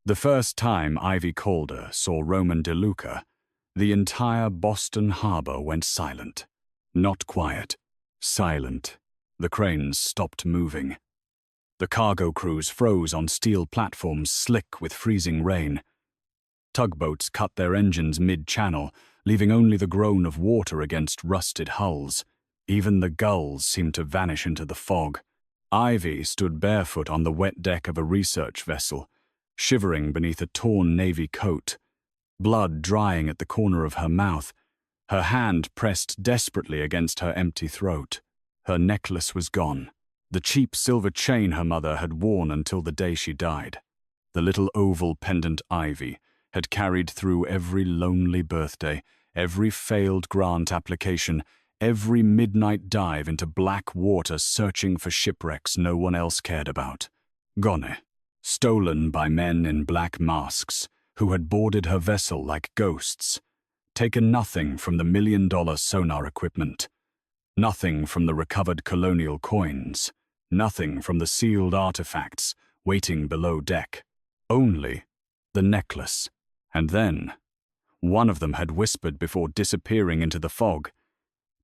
The first time Ivy Calder saw Roman DeLuca, the entire Boston harbor went silent. Not quiet, silent. The cranes stopped moving. The cargo crews froze on steel platforms slick with freezing rain. Tugboats cut their engines mid-channel, leaving only the groan of water against rusted hulls. Even the gulls seemed to vanish into the fog. Ivy stood barefoot on the wet deck of a research vessel, shivering beneath a torn navy coat, blood drying at the corner of her mouth, her hand pressed desperately against her empty throat. Her necklace was gone, the cheap silver chain her mother had worn until the day she died. The little oval pendant Ivy had carried through every lonely birthday, every failed grant application, every midnight dive into black water searching for shipwrecks no one else cared about. Gone. Stolen by men in black masks who had boarded her vessel like ghosts, taken nothing from the $1 million sonar equipment, nothing from the recovered colonial coins, nothing from the sealed artifacts waiting below deck, only the necklace. And then, one of them had whispered before disappearing into the fog,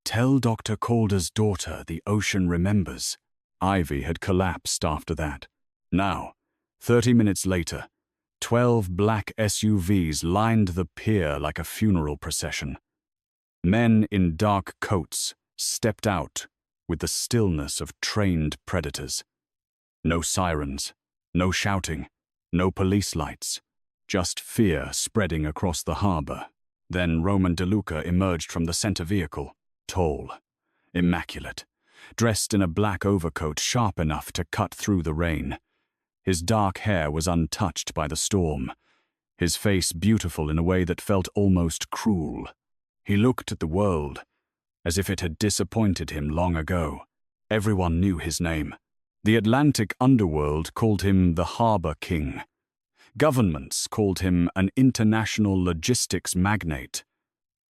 "Tell Dr. Calder's daughter the ocean remembers." Ivy had collapsed after that. Now, 30 minutes later, 12 black SUVs lined the pier like a funeral procession. Men in dark coats stepped out with the stillness of trained predators. No sirens, no shouting, no police lights, just fear spreading across the harbor. Then Roman DeLuca emerged from the center vehicle, tall, immaculate, dressed in a black overcoat sharp enough to cut through the rain. His dark hair was untouched by the storm, his face beautiful in a way that felt almost cruel. He looked at the world as if it had disappointed him long ago. Everyone knew his name. The Atlantic underworld called him the Harbor King. Governments called him an international logistics magnate.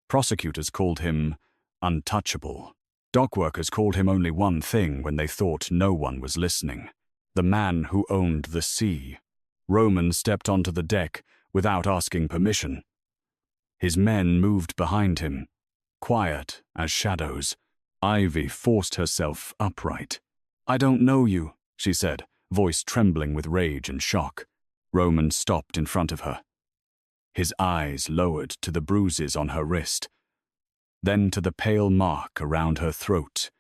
Prosecutors called him untouchable. Dockworkers called him only one thing when they thought no one was listening: the man who owned the sea. Roman stepped onto the deck without asking permission. His men moved behind him, quiet as shadows. Ivy forced herself upright. "I don't know you," she said, voice trembling with rage and shock. Roman stopped in front of her. His eyes lowered to the bruises on her wrist, then to the pale mark around her throat,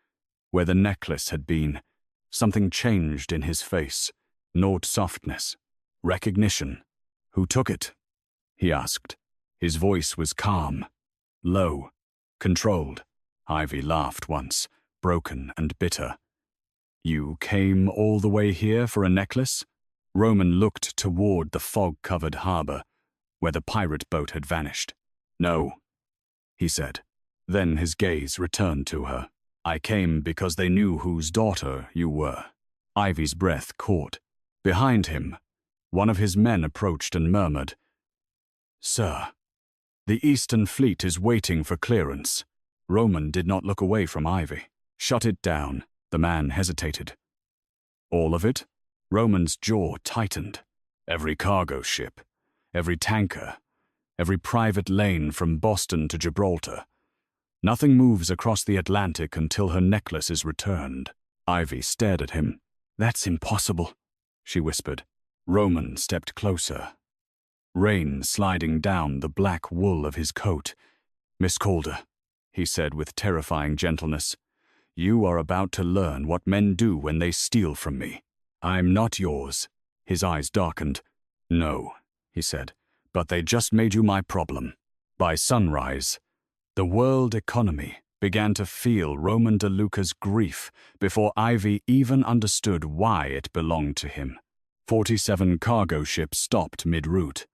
where the necklace had been. Something changed in his face. Naught softness. Recognition. "Who took it?" he asked. His voice was calm, low, controlled. Ivy laughed once, broken and bitter. "You came all the way here for a necklace?" Roman looked toward the fog-covered harbor, where the pirate boat had vanished. "No," he said. Then his gaze returned to her. "I came because they knew whose daughter you were." Ivy's breath caught. Behind him, one of his men approached and murmured, "Sir, the Eastern Fleet is waiting for clearance." Roman did not look away from Ivy. "Shut it down," the man hesitated. "All of it?" Roman's jaw tightened. "Every cargo ship, every tanker, every private lane from Boston to Gibraltar. Nothing moves across the Atlantic until her necklace is returned." Ivy stared at him. "That's impossible," she whispered. Roman stepped closer, rain sliding down the black wool of his coat. "Miss Calder," he said with terrifying gentleness, "you are about to learn what men do when they steal from me. I'm not yours." His eyes darkened. "No," he said, "but they just made you my problem." By sunrise, the world economy began to feel Roman DeLuca's grief before Ivy even understood why it belonged to him. 47 cargo ships stopped mid-route.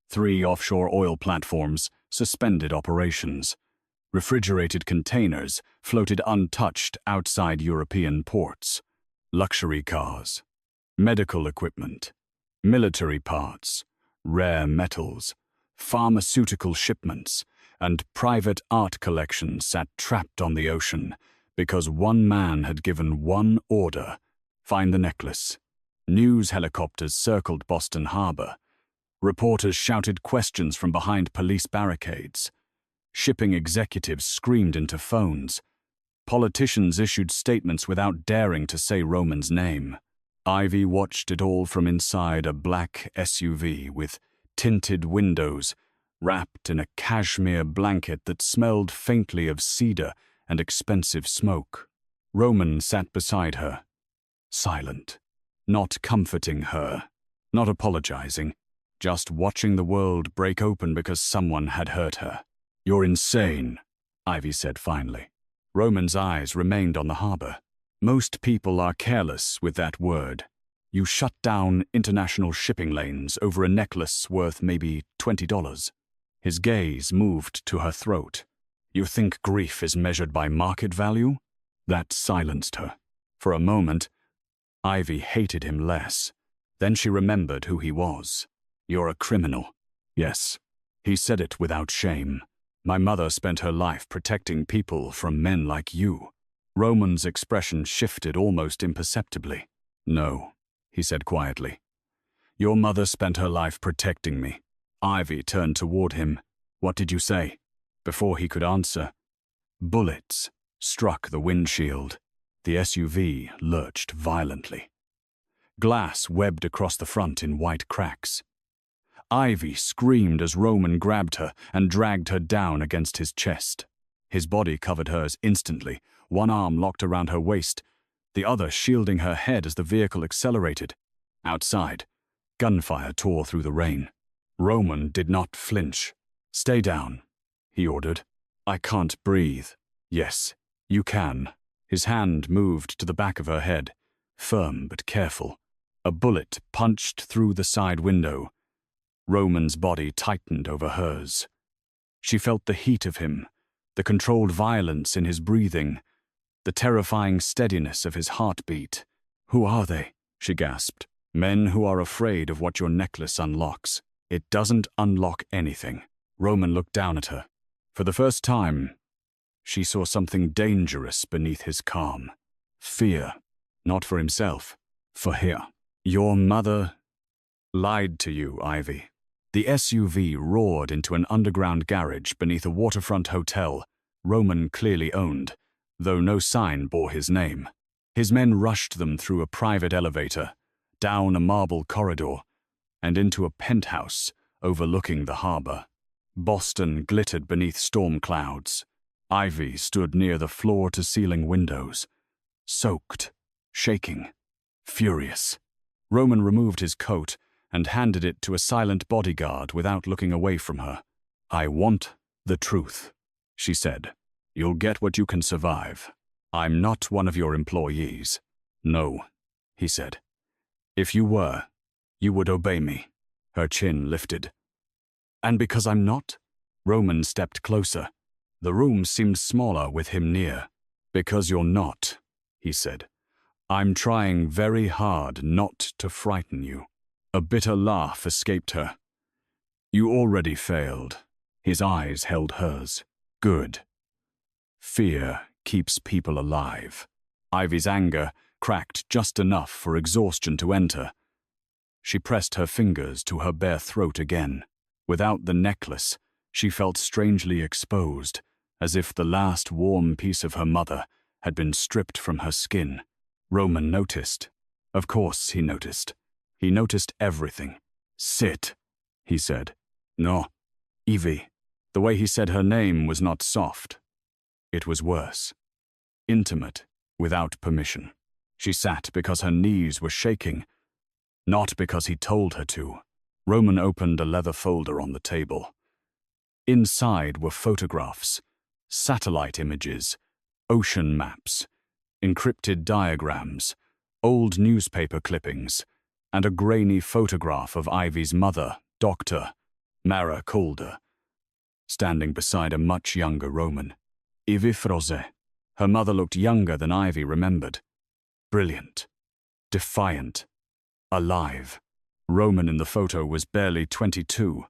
3 offshore oil platforms suspended operations. Refrigerated containers floated untouched outside European ports. Luxury cars, medical equipment, military parts, rare metals, pharmaceutical shipments, and private art collections sat trapped on the ocean because one man had given one order: find the necklace. News helicopters circled Boston Harbor, Reporters shouted questions from behind police barricades. Shipping executives screamed into phones. Politicians issued statements without daring to say Roman's name. Ivy watched it all from inside a black SUV with tinted windows, wrapped in a cashmere blanket that smelled faintly of cedar and expensive smoke. Roman sat beside her, silent, not comforting her, not apologizing, just watching the world break open because someone had hurt her. "You're insane," Ivy said finally. Roman's eyes remained on the harbor. "Most people are careless with that word. You shut down international shipping lanes over a necklace worth maybe $20. His gaze moved to her throat. "You think grief is measured by market value?" That silenced her. For a moment, Ivy hated him less. Then she remembered who he was. "You're a criminal." "Yes." He said it without shame. "My mother spent her life protecting people from men like you." Roman's expression shifted almost imperceptibly. "No," he said quietly. "Your mother spent her life protecting me." Ivy turned toward him. "What did you say?" Before he could answer, bullets struck the windshield. The SUV lurched violently. Glass webbed across the front in white cracks. Ivy screamed as Roman grabbed her and dragged her down against his chest. His body covered hers instantly, one arm locked around her waist, the other shielding her head as the vehicle accelerated. Outside, gunfire tore through the rain. Roman did not flinch. "Stay down," he ordered. "I can't breathe." "Yes, you can." His hand moved to the back of her head, firm but careful. A bullet punched through the side window. Roman's body tightened over hers. She felt the heat of him, the controlled violence in his breathing, the terrifying steadiness of his heartbeat. "Who are they?" she gasped. "Men who are afraid of what your necklace unlocks. It doesn't unlock anything." Roman looked down at her. For the first time, she saw something dangerous beneath his calm. Fear, not for himself, for her. "Your mother lied to you, Ivy." The SUV roared into an underground garage beneath a waterfront hotel Roman clearly owned, though no sign bore his name. His men rushed them through a private elevator, down a marble corridor, and into a penthouse overlooking the harbor. Boston glittered beneath storm clouds. Ivy stood near the floor-to-ceiling windows, soaked, shaking, furious. Roman removed his coat and handed it to a silent bodyguard without looking away from her. "I want the truth," she said. "You'll get what you can survive. I'm not one of your employees." "No," he said. "If you were, you would obey me." Her chin lifted. "And because I'm not?" Roman stepped closer. The room seemed smaller with him near. "Because you're not," he said. "I'm trying very hard not to frighten you." A bitter laugh escaped her. "You already failed." His eyes held hers. "Good. Fear keeps people alive." Ivy's anger cracked just enough for exhaustion to enter. She pressed her fingers to her bare throat again. Without the necklace, she felt strangely exposed, as if the last warm piece of her mother had been stripped from her skin. Roman noticed. Of course he noticed. He noticed everything. "Sit," he said. "No, Ivy." The way he said her name was not soft. It was worse. Intimate, without permission. She sat because her knees were shaking, not because he told her to. Roman opened a leather folder on the table. Inside were photographs, satellite images, ocean maps, encrypted diagrams, old newspaper clippings, and a grainy photograph of Ivy's mother, Dr. Mafia Calder, standing beside a much younger Roman. Ivy froze. Her mother looked younger than Ivy remembered. Brilliant, defiant, alive. Roman in the photo was barely 22,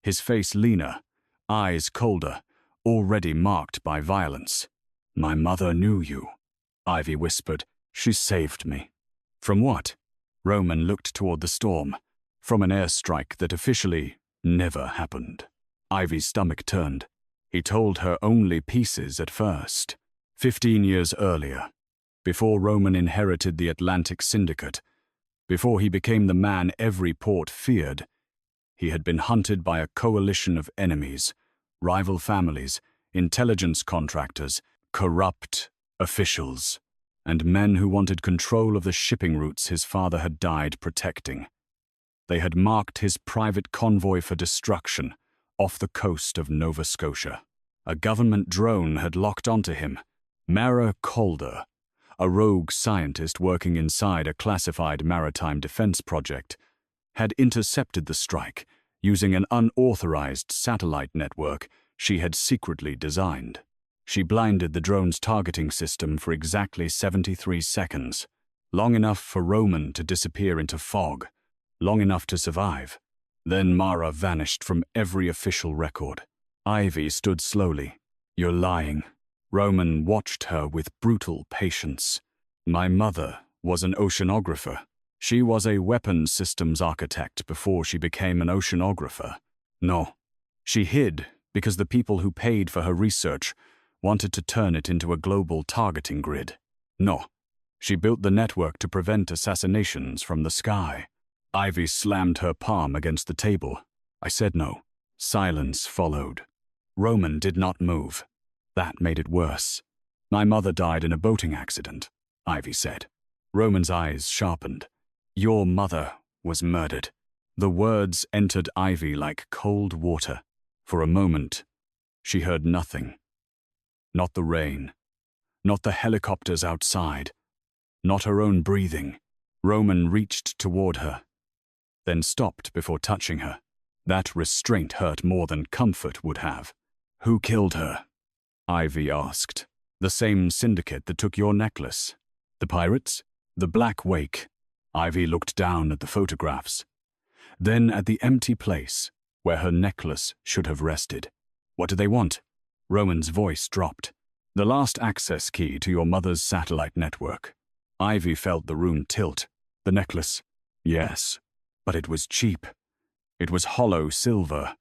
his face leaner, eyes colder, already marked by violence. "My mother knew you," Ivy whispered. "She saved me." "From what?" Roman looked toward the storm. from an airstrike that officially never happened. Ivy's stomach turned. He told her only pieces at first. 15 years earlier, before Roman inherited the Atlantic Syndicate, before he became the man every port feared, he had been hunted by a coalition of enemies, rival families, intelligence contractors, corrupt officials, and men who wanted control of the shipping routes his father had died protecting. They had marked his private convoy for destruction off the coast of Nova Scotia. A government drone had locked onto him. Ivy Calder, a rogue scientist working inside a classified maritime defense project, had intercepted the strike using an unauthorized satellite network she had secretly designed. She blinded the drone's targeting system for exactly 73 seconds, long enough for Roman to disappear into fog, long enough to survive. Then Mara vanished from every official record. Ivy stood slowly. "You're lying." Roman watched her with brutal patience. "My mother was an oceanographer. She was a weapons systems architect before she became an oceanographer. No, she hid because the people who paid for her research wanted to turn it into a global targeting grid. No, she built the network to prevent assassinations from the sky." Ivy slammed her palm against the table. "I said no." Silence followed. Roman did not move. That made it worse. "My mother died in a boating accident," Ivy said. Roman's eyes sharpened. "Your mother was murdered." The words entered Ivy like cold water. For a moment, she heard nothing. Not the rain. Not the helicopters outside. Not her own breathing. Roman reached toward her, then stopped before touching her. That restraint hurt more than comfort would have. "Who killed her?" Ivy asked. "The same syndicate that took your necklace. The pirates? The Black Wake." Ivy looked down at the photographs, then at the empty place where her necklace should have rested. "What do they want?" Roman's voice dropped. "The last access key to your mother's satellite network." Ivy felt the room tilt. "The necklace?" "Yes, but it was cheap. It was hollow silver.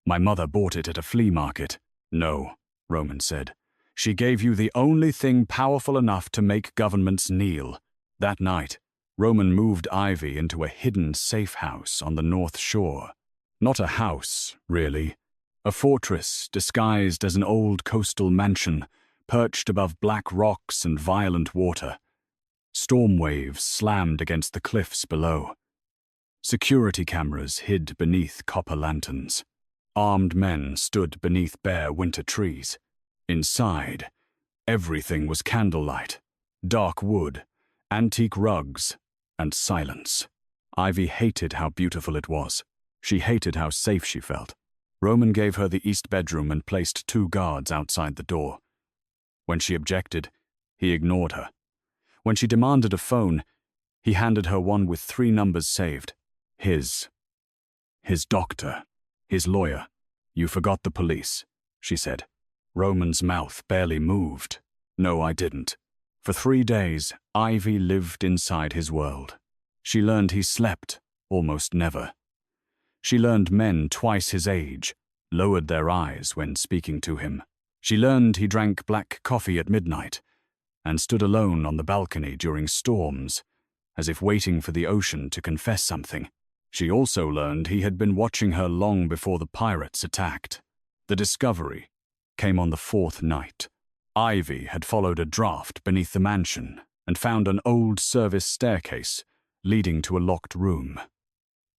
My mother bought it at a flea market." "No," Roman said. "She gave you the only thing powerful enough to make governments kneel." That night, Roman moved Ivy into a hidden safe house on the North Shore. Not a house, really. A fortress disguised as an old coastal mansion, perched above black rocks and violent water. Storm waves slammed against the cliffs below. Security cameras hid beneath copper lanterns. Armed men stood beneath bare winter trees. Inside, everything was candlelight, dark wood, antique rugs, and silence. Ivy hated how beautiful it was. She hated how safe she felt. Roman gave her the east bedroom and placed 2 guards outside the door. When she objected, he ignored her. When she demanded a phone, he handed her one with 3 numbers saved. His doctor, his lawyer. "You forgot the police," she said. Roman's mouth barely moved. "No, I didn't." For 3 days, Ivy lived inside his world. She learned he slept almost never. She learned men twice his age lowered their eyes when speaking to him. She learned he drank black coffee at midnight and stood alone on the balcony during storms, as if waiting for the ocean to confess something. She also learned he had been watching her long before the pirates attacked. The discovery came on the 4th night. Ivy had followed a draft beneath the mansion and found an old service staircase leading to a locked room.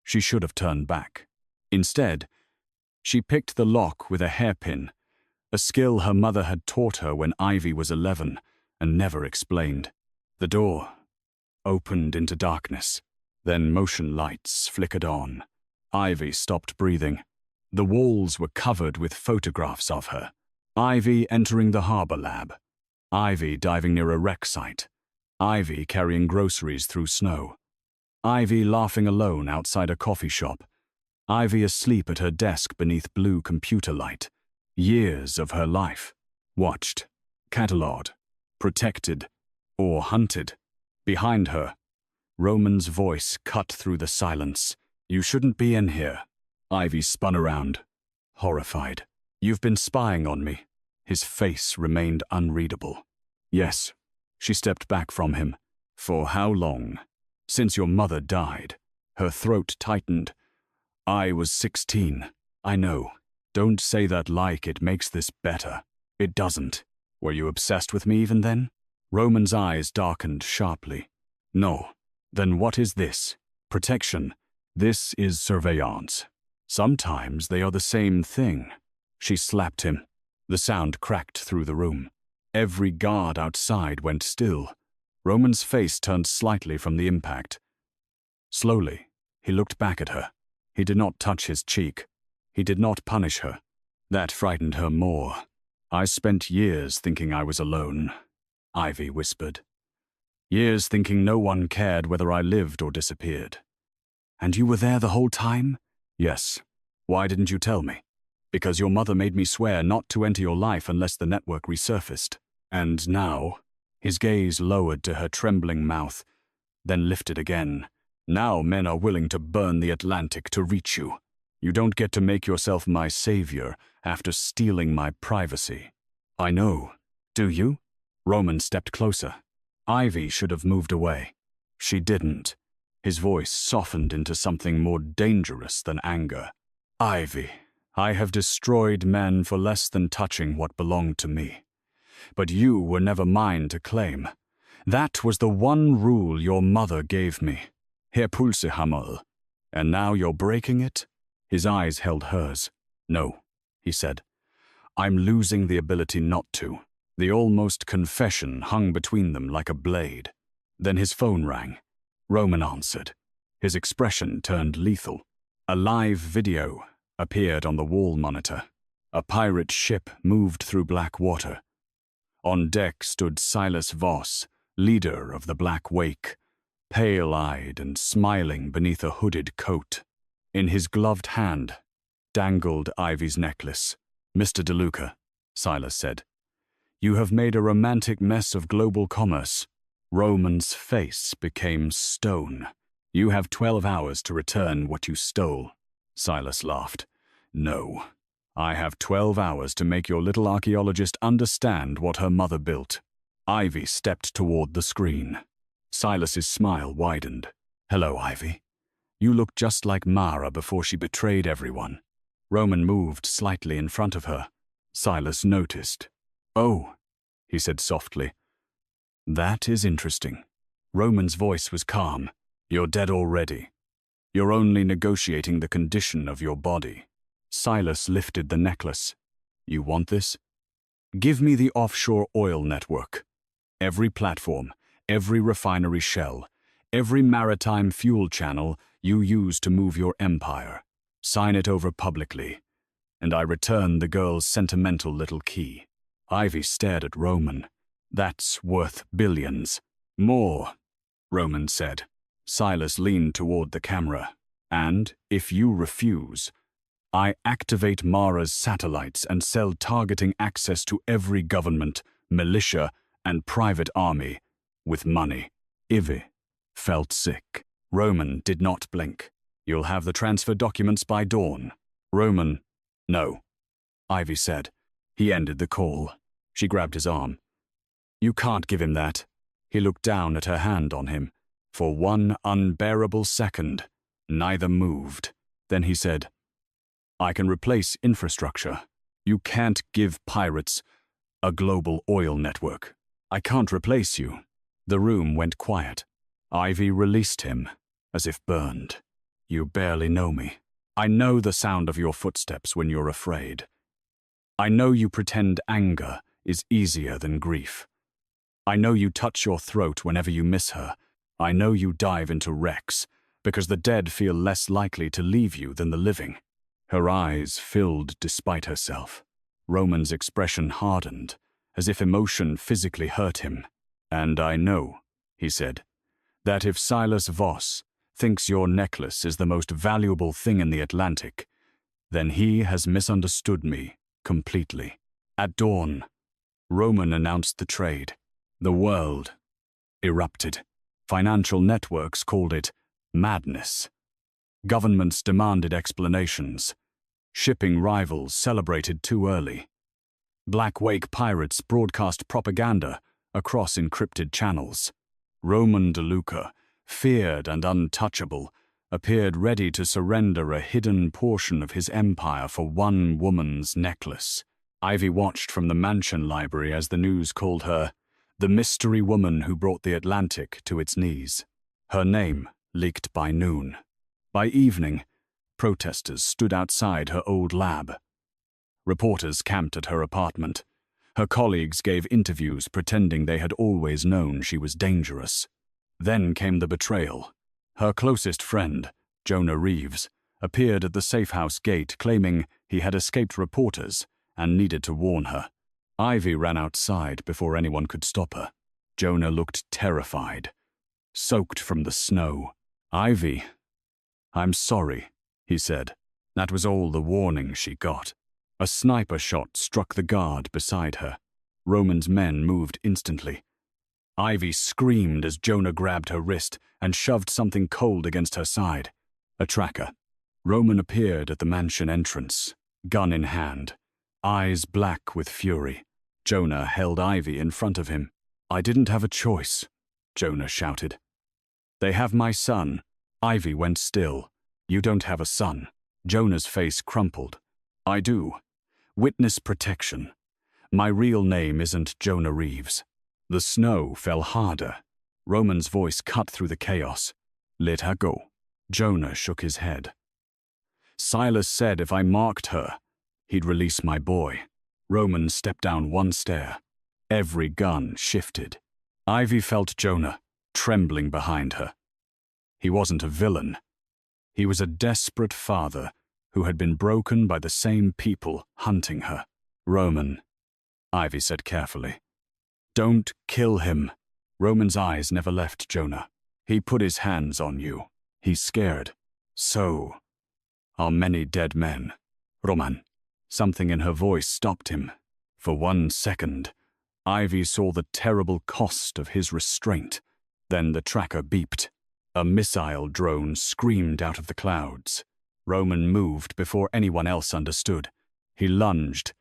She should have turned back. Instead, she picked the lock with a hairpin, a skill her mother had taught her when Ivy was 11 and never explained. The door opened into darkness. Then motion lights flickered on. Ivy stopped breathing. The walls were covered with photographs of her. Ivy entering the harbor lab. Ivy diving near a wreck site. Ivy carrying groceries through snow. Ivy laughing alone outside a coffee shop. Ivy asleep at her desk beneath blue computer light. Years of her life. Watched, catalogued, protected, or hunted. Behind her, Roman's voice cut through the silence. You shouldn't be in here. Ivy spun around, horrified. You've been spying on me. His face remained unreadable. Yes. She stepped back from him. For how long? Since your mother died. Her throat tightened. I was 16. I know. Don't say that like it makes this better. It doesn't. Were you obsessed with me even then? Roman's eyes darkened sharply. No. Then what is this? Protection. This is surveillance. Sometimes they are the same thing. She slapped him. The sound cracked through the room. Every guard outside went still. Roman's face turned slightly from the impact. Slowly, he looked back at her. He did not touch his cheek. He did not punish her. That frightened her more. I spent years thinking I was alone, Ivy whispered. Years thinking no one cared whether I lived or disappeared. And you were there the whole time? Yes. Why didn't you tell me? Because your mother made me swear not to enter your life unless the network resurfaced. And now, his gaze lowered to her trembling mouth, then lifted again. Now men are willing to burn the Atlantic to reach you. You don't get to make yourself my savior after stealing my privacy. I know. Do you? Roman stepped closer. Ivy should have moved away. She didn't. His voice softened into something more dangerous than anger. Ivy, I have destroyed men for less than touching what belonged to me. But you were never mine to claim. That was the one rule your mother gave me. Herr Pulsehammer. And now you're breaking it? His eyes held hers. No, he said. I'm losing the ability not to. The almost confession hung between them like a blade. Then his phone rang. Roman answered. His expression turned lethal. A live video appeared on the wall monitor. A pirate ship moved through black water. On deck stood Silas Voss, leader of the Black Wake, pale-eyed and smiling beneath a hooded coat. In his gloved hand dangled Ivy's necklace. Mr. DeLuca, Silas said, you have made a romantic mess of global commerce. Roman's face became stone. You have 12 hours to return what you stole. Silas laughed. No, I have 12 hours to make your little archaeologist understand what her mother built. Ivy stepped toward the screen. Silas's smile widened. Hello, Ivy. You look just like Mara before she betrayed everyone. Roman moved slightly in front of her. Silas noticed. Oh, he said softly. That is interesting. Roman's voice was calm. You're dead already. You're only negotiating the condition of your body. Silas lifted the necklace. You want this? Give me the offshore oil network. Every platform, every refinery shell, every maritime fuel channel you use to move your empire. Sign it over publicly, and I return the girl's sentimental little key. Ivy stared at Roman. That's worth billions. More, Roman said. Silas leaned toward the camera. And, if you refuse, I activate Mara's satellites and sell targeting access to every government, militia, and private army, with money. Ivy felt sick. Roman did not blink. You'll have the transfer documents by dawn. Roman, no, Ivy said. He ended the call. She grabbed his arm. You can't give him that. He looked down at her hand on him. For one unbearable second, neither moved. Then he said, I can replace infrastructure. You can't give pirates a global oil network. I can't replace you. The room went quiet. Ivy released him, as if burned. You barely know me. I know the sound of your footsteps when you're afraid. I know you pretend anger is easier than grief. I know you touch your throat whenever you miss her. I know you dive into wrecks, because the dead feel less likely to leave you than the living. Her eyes filled despite herself. Roman's expression hardened, as if emotion physically hurt him. And I know, he said, that if Silas Voss thinks your necklace is the most valuable thing in the Atlantic, then he has misunderstood me completely. At dawn, Roman announced the trade. The world erupted. Financial networks called it madness. Governments demanded explanations. Shipping rivals celebrated too early. Black Wake pirates broadcast propaganda across encrypted channels. Roman DeLuca, feared and untouchable, appeared ready to surrender a hidden portion of his empire for one woman's necklace. Ivy watched from the mansion library as the news called her the mystery woman who brought the Atlantic to its knees. Her name leaked by noon. By evening, protesters stood outside her old lab. Reporters camped at her apartment. Her colleagues gave interviews pretending they had always known she was dangerous. Then came the betrayal. Her closest friend, Jonah Reeves, appeared at the safe house gate claiming he had escaped reporters and needed to warn her. Ivy ran outside before anyone could stop her. Jonah looked terrified, soaked from the snow. "Ivy, I'm sorry," he said. That was all the warning she got. A sniper shot struck the guard beside her. Roman's men moved instantly. Ivy screamed as Jonah grabbed her wrist and shoved something cold against her side. A tracker. Roman appeared at the mansion entrance, gun in hand, eyes black with fury. Jonah held Ivy in front of him. "I didn't have a choice," Jonah shouted. "They have my son." Ivy went still. "You don't have a son." Jonah's face crumpled. "I do. Witness protection. My real name isn't Jonah Reeves." The snow fell harder. Roman's voice cut through the chaos. "Let her go." Jonah shook his head. "Silas said if I marked her, he'd release my boy." Roman stepped down one stair. Every gun shifted. Ivy felt Jonah trembling behind her. He wasn't a villain. He was a desperate father who had been broken by the same people hunting her. "Roman," Ivy said carefully. "Don't kill him." Roman's eyes never left Jonah. "He put his hands on you. He's scared. So are many dead men." "Roman." Something in her voice stopped him. For 1 second, Ivy saw the terrible cost of his restraint. Then the tracker beeped. A missile drone screamed out of the clouds. Roman moved before anyone else understood. He lunged,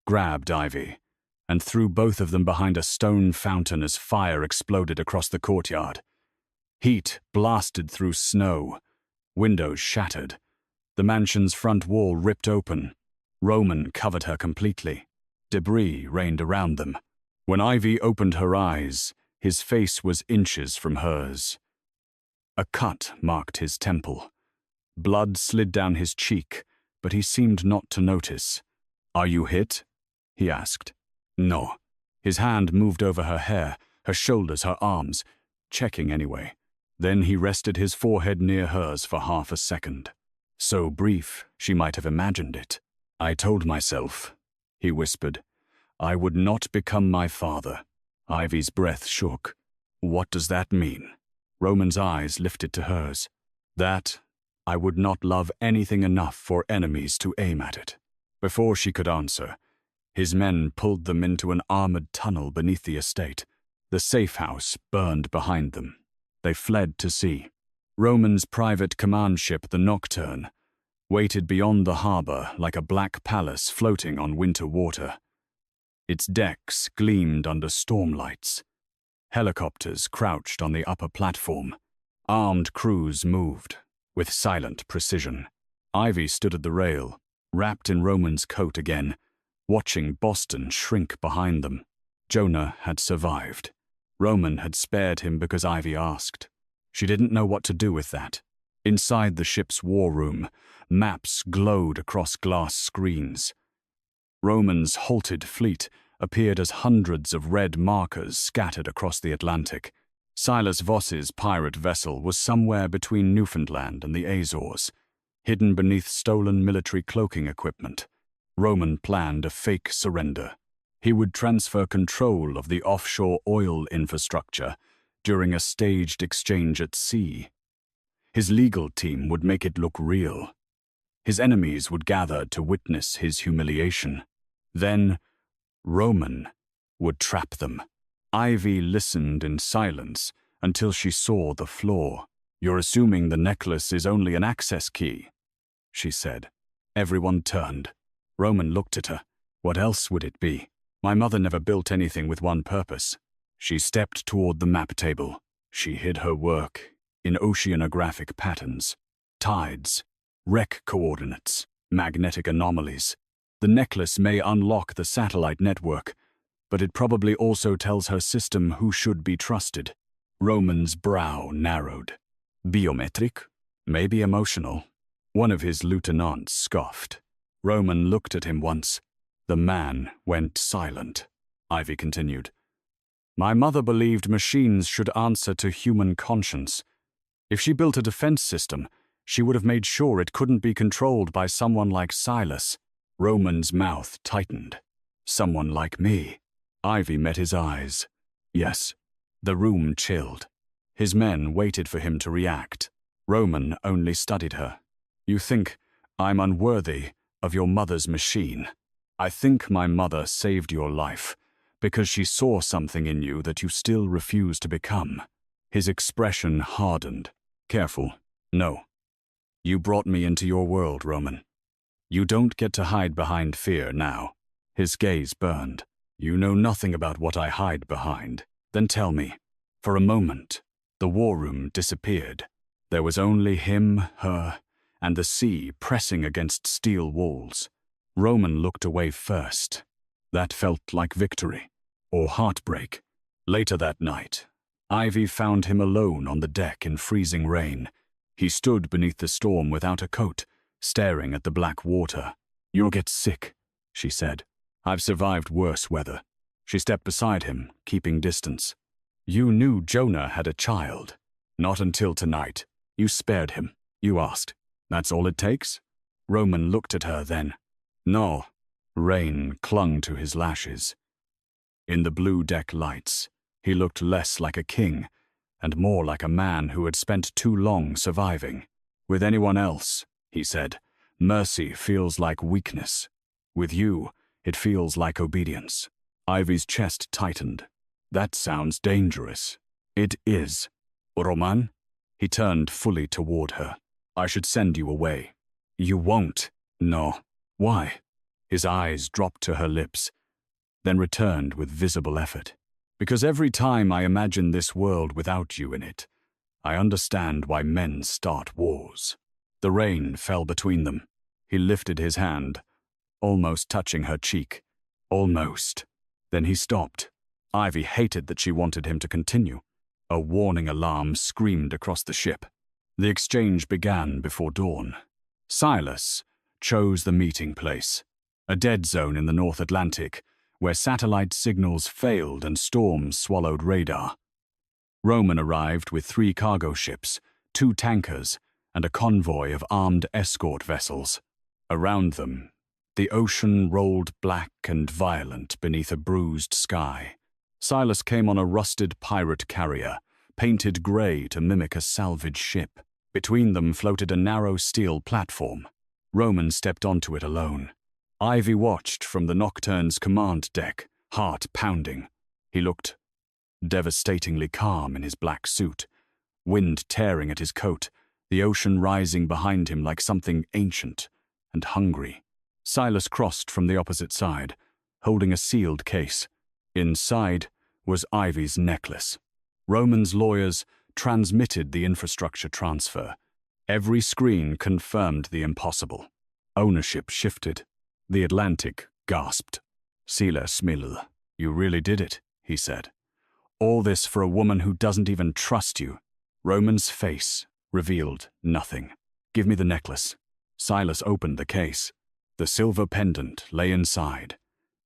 grabbed Ivy, and threw both of them behind a stone fountain as fire exploded across the courtyard. Heat blasted through snow. Windows shattered. The mansion's front wall ripped open. Roman covered her completely. Debris rained around them. When Ivy opened her eyes, his face was inches from hers. A cut marked his temple. Blood slid down his cheek, but he seemed not to notice. "Are you hit?" he asked. "No." His hand moved over her hair, her shoulders, her arms, checking anyway. Then he rested his forehead near hers for half a second. So brief, she might have imagined it. "I told myself," he whispered, "I would not become my father." Ivy's breath shook. "What does that mean?" Roman's eyes lifted to hers. "That I would not love anything enough for enemies to aim at it." Before she could answer, his men pulled them into an armored tunnel beneath the estate. The safe house burned behind them. They fled to sea. Roman's private command ship, the Nocturne, waited beyond the harbor like a black palace floating on winter water. Its decks gleamed under stormlights. Helicopters crouched on the upper platform. Armed crews moved, with silent precision. Ivy stood at the rail, wrapped in Roman's coat again, watching Boston shrink behind them. Jonah had survived. Roman had spared him because Ivy asked. She didn't know what to do with that. Inside the ship's war room, maps glowed across glass screens. Roman's halted fleet appeared as hundreds of red markers scattered across the Atlantic. Silas Voss's pirate vessel was somewhere between Newfoundland and the Azores, hidden beneath stolen military cloaking equipment. Roman planned a fake surrender. He would transfer control of the offshore oil infrastructure during a staged exchange at sea. His legal team would make it look real. His enemies would gather to witness his humiliation. Then Roman would trap them. Ivy listened in silence until she saw the floor. You're assuming the necklace is only an access key, she said. Everyone turned. Roman looked at her. What else would it be? My mother never built anything with one purpose. She stepped toward the map table. She hid her work in oceanographic patterns, tides, wreck coordinates, magnetic anomalies. The necklace may unlock the satellite network, but it probably also tells her system who should be trusted. Roman's brow narrowed. Biometric? Maybe emotional. One of his lieutenants scoffed. Roman looked at him once. The man went silent. Ivy continued. My mother believed machines should answer to human conscience. If she built a defense system, she would have made sure it couldn't be controlled by someone like Silas. Roman's mouth tightened. Someone like me. Ivy met his eyes. Yes. The room chilled. His men waited for him to react. Roman only studied her. You think I'm unworthy of your mother's machine. I think my mother saved your life because she saw something in you that you still refuse to become. His expression hardened. Careful. No. You brought me into your world, Roman. You don't get to hide behind fear now. His gaze burned. You know nothing about what I hide behind. Then tell me. For a moment, the war room disappeared. There was only him, her, and the sea pressing against steel walls. Roman looked away first. That felt like victory, or heartbreak. Later that night, Ivy found him alone on the deck in freezing rain. He stood beneath the storm without a coat, staring at the black water. You'll get sick, she said. I've survived worse weather. She stepped beside him, keeping distance. You knew Jonah had a child. Not until tonight. You spared him. You asked. That's all it takes? Roman looked at her then. No. Rain clung to his lashes. In the blue deck lights, he looked less like a king and more like a man who had spent too long surviving. With anyone else, he said, mercy feels like weakness. With you, it feels like obedience. Ivy's chest tightened. That sounds dangerous. It is. Roman? He turned fully toward her. I should send you away. You won't. No. Why? His eyes dropped to her lips, then returned with visible effort. Because every time I imagine this world without you in it, I understand why men start wars. The rain fell between them. He lifted his hand, almost touching her cheek. Almost. Then he stopped. Ivy hated that she wanted him to continue. A warning alarm screamed across the ship. The exchange began before dawn. Silas chose the meeting place, a dead zone in the North Atlantic, where satellite signals failed and storms swallowed radar. Roman arrived with 3 cargo ships, 2 tankers, and a convoy of armed escort vessels. Around them, the ocean rolled black and violent beneath a bruised sky. Silas came on a rusted pirate carrier, painted gray to mimic a salvage ship. Between them floated a narrow steel platform. Roman stepped onto it alone. Ivy watched from the Nocturne's command deck, heart pounding. He looked devastatingly calm in his black suit, wind tearing at his coat, the ocean rising behind him like something ancient and hungry. Silas crossed from the opposite side, holding a sealed case. Inside was Ivy's necklace. Roman's lawyers transmitted the infrastructure transfer. Every screen confirmed the impossible. Ownership shifted. The Atlantic gasped. Sila Smil, you really did it, he said. All this for a woman who doesn't even trust you. Roman's face revealed nothing. Give me the necklace. Silas opened the case. The silver pendant lay inside,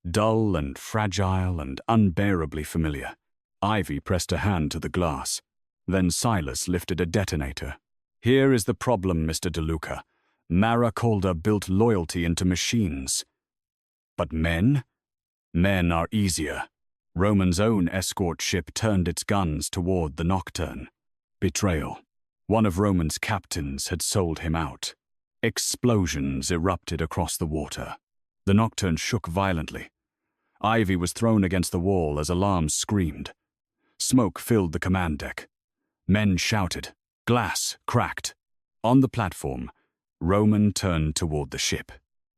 dull and fragile and unbearably familiar. Ivy pressed a hand to the glass. Then Silas lifted a detonator. Here is the problem, Mr. DeLuca. Mafia Calder built loyalty into machines. But men? Men are easier. Roman's own escort ship turned its guns toward the Nocturne. Betrayal. One of Roman's captains had sold him out. Explosions erupted across the water. The Nocturne shook violently. Ivy was thrown against the wall as alarms screamed. Smoke filled the command deck. Men shouted. Glass cracked. On the platform, Roman turned toward the ship.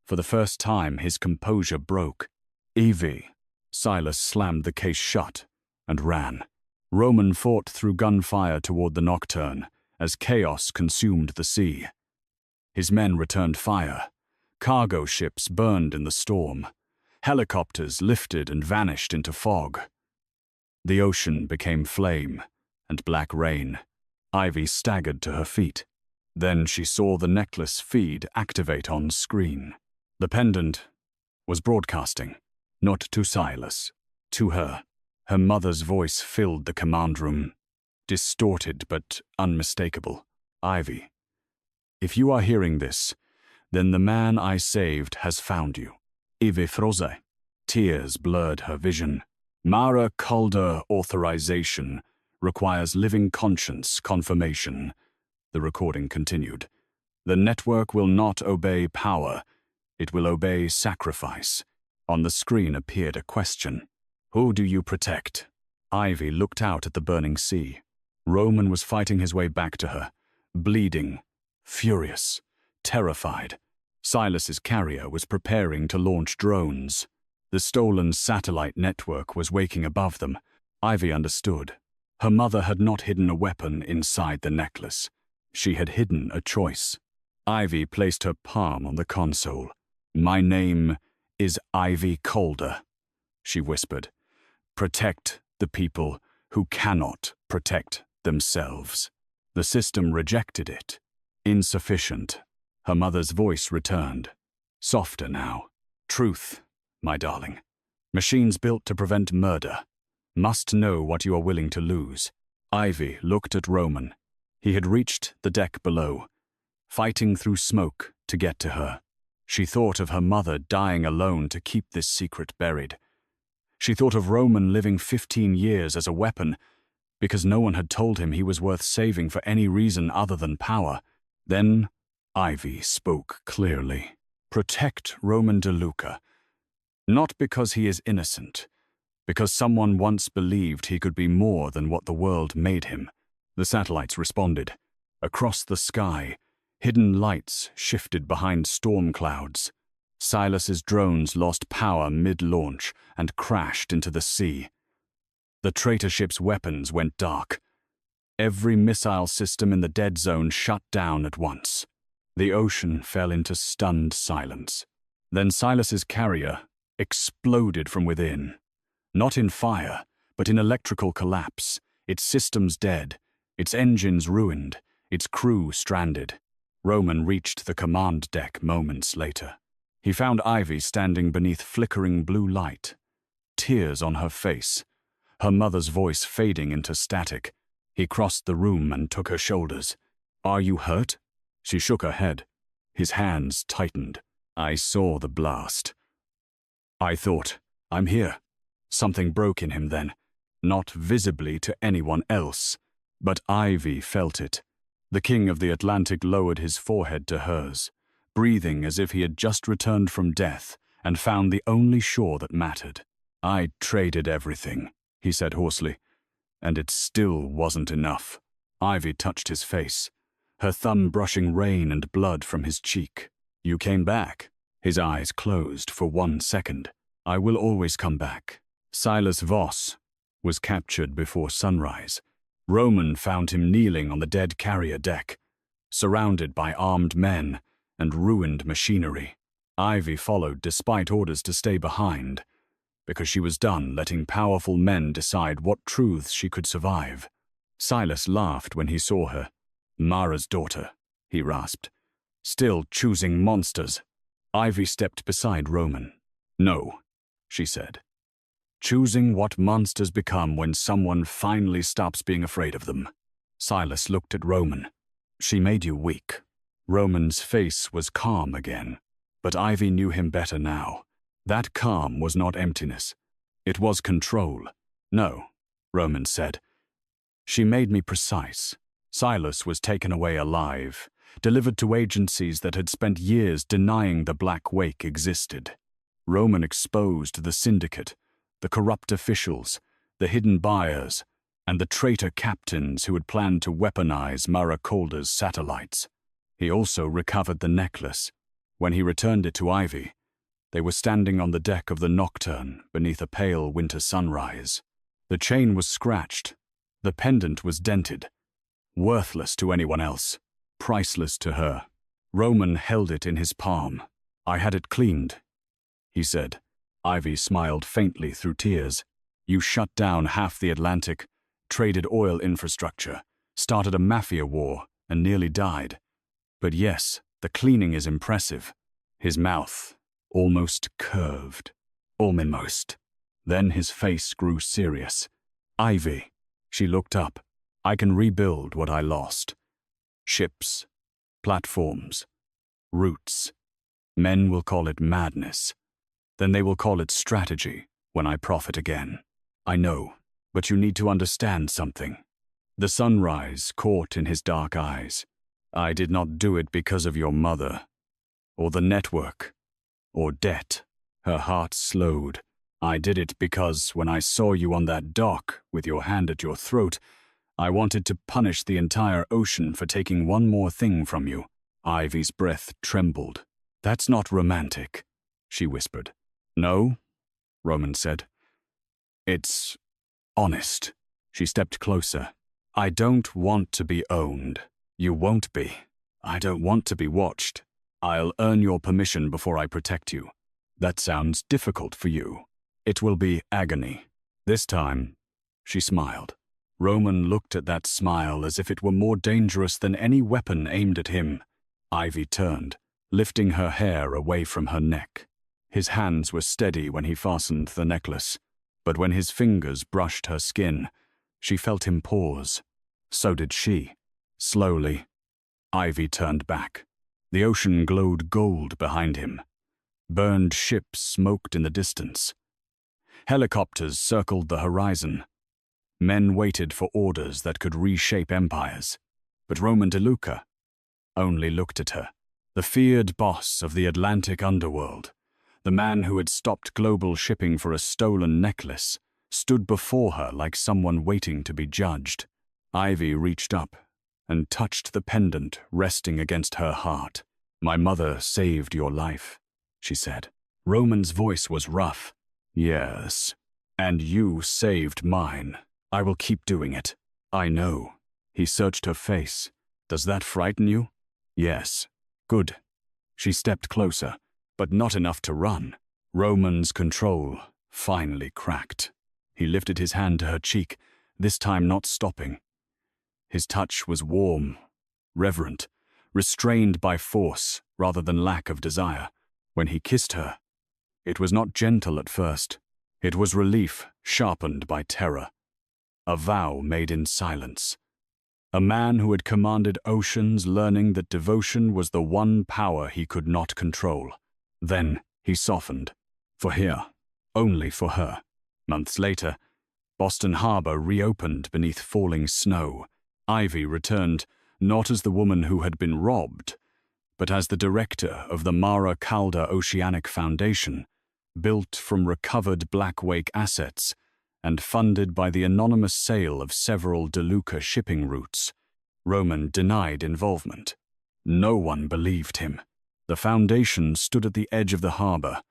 For the first time, his composure broke. Evie. Silas slammed the case shut and ran. Roman fought through gunfire toward the Nocturne as chaos consumed the sea. His men returned fire. Cargo ships burned in the storm. Helicopters lifted and vanished into fog. The ocean became flame and black rain. Ivy staggered to her feet. Then she saw the necklace feed activate on screen. The pendant was broadcasting, not to Silas, to her. Her mother's voice filled the command room, distorted but unmistakable. Ivy, if you are hearing this, then the man I saved has found you. Ivy froze. Tears blurred her vision. Mafia Calder authorization requires living conscience confirmation. The recording continued. The network will not obey power. It will obey sacrifice. On the screen appeared a question. Who do you protect? Ivy looked out at the burning sea. Roman was fighting his way back to her, bleeding, furious, terrified. Silas's carrier was preparing to launch drones. The stolen satellite network was waking above them. Ivy understood. Her mother had not hidden a weapon inside the necklace. She had hidden a choice. Ivy placed her palm on the console. My name is Ivy Calder, she whispered. Protect the people who cannot protect themselves. The system rejected it. Insufficient. Her mother's voice returned. Softer now. Truth, my darling. Machines built to prevent murder must know what you are willing to lose. Ivy looked at Roman. He had reached the deck below, fighting through smoke to get to her. She thought of her mother dying alone to keep this secret buried. She thought of Roman living 15 years as a weapon because no one had told him he was worth saving for any reason other than power. Then Ivy spoke clearly. Protect Roman DeLuca. Not because he is innocent, because someone once believed he could be more than what the world made him. The satellites responded. Across the sky, hidden lights shifted behind storm clouds. Silas's drones lost power mid-launch and crashed into the sea. The traitor ship's weapons went dark. Every missile system in the dead zone shut down at once. The ocean fell into stunned silence. Then Silas's carrier exploded from within. Not in fire, but in electrical collapse. Its systems dead, its engines ruined, its crew stranded. Roman reached the command deck moments later. He found Ivy standing beneath flickering blue light, tears on her face, her mother's voice fading into static. He crossed the room and took her shoulders. Are you hurt? She shook her head. His hands tightened. I saw the blast. I thought, I'm here. Something broke in him then, not visibly to anyone else, but Ivy felt it. The King of the Atlantic lowered his forehead to hers, breathing as if he had just returned from death and found the only shore that mattered. I traded everything, he said hoarsely, and it still wasn't enough. Ivy touched his face, her thumb brushing rain and blood from his cheek. You came back. His eyes closed for 1 second. I will always come back. Silas Voss was captured before sunrise. Roman found him kneeling on the dead carrier deck, surrounded by armed men and ruined machinery. Ivy followed despite orders to stay behind, because she was done letting powerful men decide what truths she could survive. Silas laughed when he saw her. Mara's daughter, he rasped. Still choosing monsters. Ivy stepped beside Roman. No, she said. Choosing what monsters become when someone finally stops being afraid of them. Silas looked at Roman. She made you weak. Roman's face was calm again, but Ivy knew him better now. That calm was not emptiness. It was control. No, Roman said. She made me precise. Silas was taken away alive, delivered to agencies that had spent years denying the Black Wake existed. Roman exposed the syndicate, the corrupt officials, the hidden buyers, and the traitor captains who had planned to weaponize Mafia Calder's satellites. He also recovered the necklace. When he returned it to Ivy, they were standing on the deck of the Nocturne beneath a pale winter sunrise. The chain was scratched. The pendant was dented. Worthless to anyone else. Priceless to her. Roman held it in his palm. "I had it cleaned," he said. Ivy smiled faintly through tears. "You shut down half the Atlantic, traded oil infrastructure, started a mafia war, and nearly died. But yes, the cleaning is impressive." His mouth almost curved. Almost. Then his face grew serious. "Ivy," she looked up, "I can rebuild what I lost. Ships, platforms, routes. Men will call it madness. Then they will call it strategy when I profit again. I know, but you need to understand something." The sunrise caught in his dark eyes. "I did not do it because of your mother, or the network, or debt." Her heart slowed. "I did it because when I saw you on that dock with your hand at your throat, I wanted to punish the entire ocean for taking one more thing from you." Ivy's breath trembled. "That's not romantic," she whispered. "No," Roman said. "It's honest." She stepped closer. "I don't want to be owned. You won't be. I don't want to be watched. I'll earn your permission before I protect you. That sounds difficult for you. It will be agony. This time," she smiled. Roman looked at that smile as if it were more dangerous than any weapon aimed at him. Ivy turned, lifting her hair away from her neck. His hands were steady when he fastened the necklace, but when his fingers brushed her skin, she felt him pause. So did she. Slowly, Ivy turned back. The ocean glowed gold behind him. Burned ships smoked in the distance. Helicopters circled the horizon. Men waited for orders that could reshape empires. But Roman DeLuca only looked at her. The feared boss of the Atlantic underworld, the man who had stopped global shipping for a stolen necklace, stood before her like someone waiting to be judged. Ivy reached up and touched the pendant resting against her heart. "My mother saved your life," she said. Roman's voice was rough. "Yes, and you saved mine. I will keep doing it." "I know." He searched her face. "Does that frighten you?" "Yes." "Good." She stepped closer, but not enough to run. Roman's control finally cracked. He lifted his hand to her cheek, this time not stopping. His touch was warm, reverent, restrained by force rather than lack of desire. When he kissed her, it was not gentle at first. It was relief sharpened by terror. A vow made in silence. A man who had commanded oceans learning that devotion was the one power he could not control. Then he softened. For here, only for her. Months later, Boston Harbor reopened beneath falling snow. Ivy returned, not as the woman who had been robbed, but as the director of the Mafia Calder Oceanic Foundation, built from recovered Blackwake assets and funded by the anonymous sale of several DeLuca shipping routes. Roman denied involvement. No one believed him. The foundation stood at the edge of the harbor,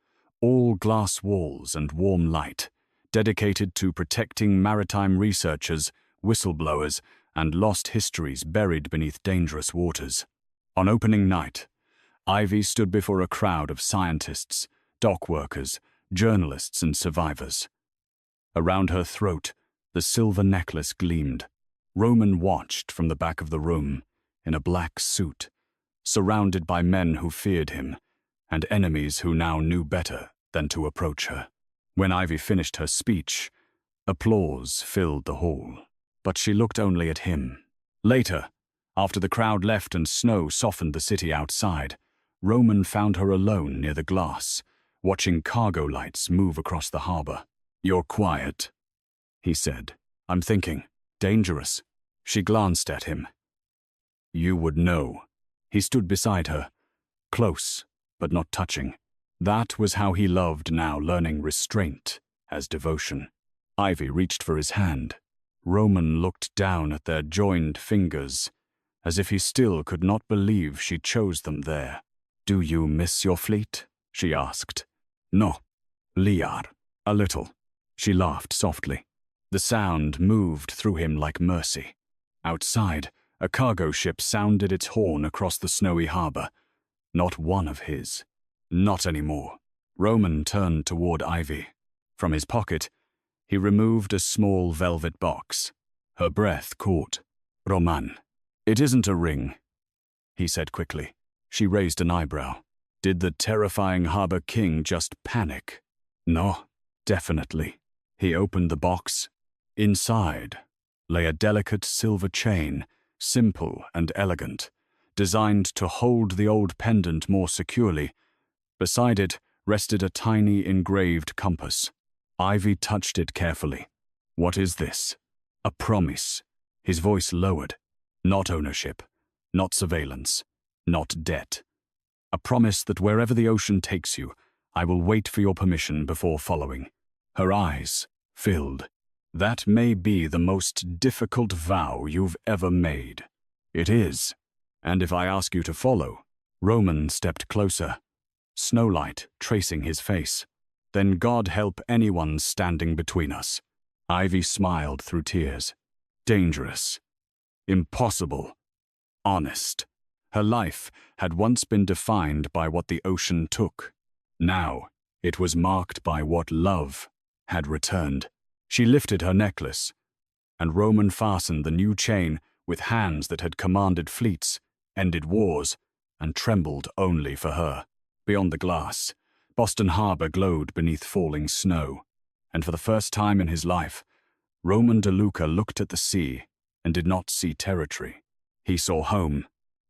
all glass walls and warm light, dedicated to protecting maritime researchers, whistleblowers, and lost histories buried beneath dangerous waters. On opening night, Ivy stood before a crowd of scientists, dock workers, journalists, and survivors. Around her throat, the silver necklace gleamed. Roman watched from the back of the room, in a black suit, surrounded by men who feared him, and enemies who now knew better than to approach her. When Ivy finished her speech, applause filled the hall, but she looked only at him. Later, after the crowd left and snow softened the city outside, Roman found her alone near the glass, watching cargo lights move across the harbor. "You're quiet," he said. "I'm thinking. Dangerous." She glanced at him. "You would know." He stood beside her, close but not touching. That was how he loved now, learning restraint as devotion. Ivy reached for his hand. Roman looked down at their joined fingers, as if he still could not believe she chose them there. "Do you miss your fleet?" she asked. "No, Liar. A little." She laughed softly. The sound moved through him like mercy. Outside, a cargo ship sounded its horn across the snowy harbor. Not one of his. Not anymore. Roman turned toward Ivy. From his pocket, he removed a small velvet box. Her breath caught. "Roman, it isn't a ring," he said quickly. She raised an eyebrow. Did the terrifying harbor king just panic? No, definitely. He opened the box. Inside lay a delicate silver chain, simple and elegant, designed to hold the old pendant more securely. Beside it rested a tiny engraved compass. Ivy touched it carefully. "What is this?" "A promise." His voice lowered. "Not ownership, not surveillance, not debt. A promise that wherever the ocean takes you, I will wait for your permission before following." Her eyes filled. "That may be the most difficult vow you've ever made." "It is. And if I ask you to follow?" Roman stepped closer, snowlight tracing his face. "Then God help anyone standing between us." Ivy smiled through tears. Dangerous. Impossible. Honest. Her life had once been defined by what the ocean took. Now, it was marked by what love had returned. She lifted her necklace, and Roman fastened the new chain with hands that had commanded fleets, ended wars, and trembled only for her. Beyond the glass, Boston Harbor glowed beneath falling snow, and for the first time in his life, Roman DeLuca looked at the sea and did not see territory. He saw home,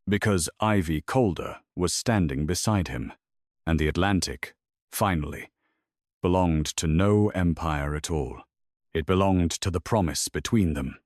because Ivy Calder was standing beside him, and the Atlantic, finally, belonged to no empire at all. It belonged to the promise between them.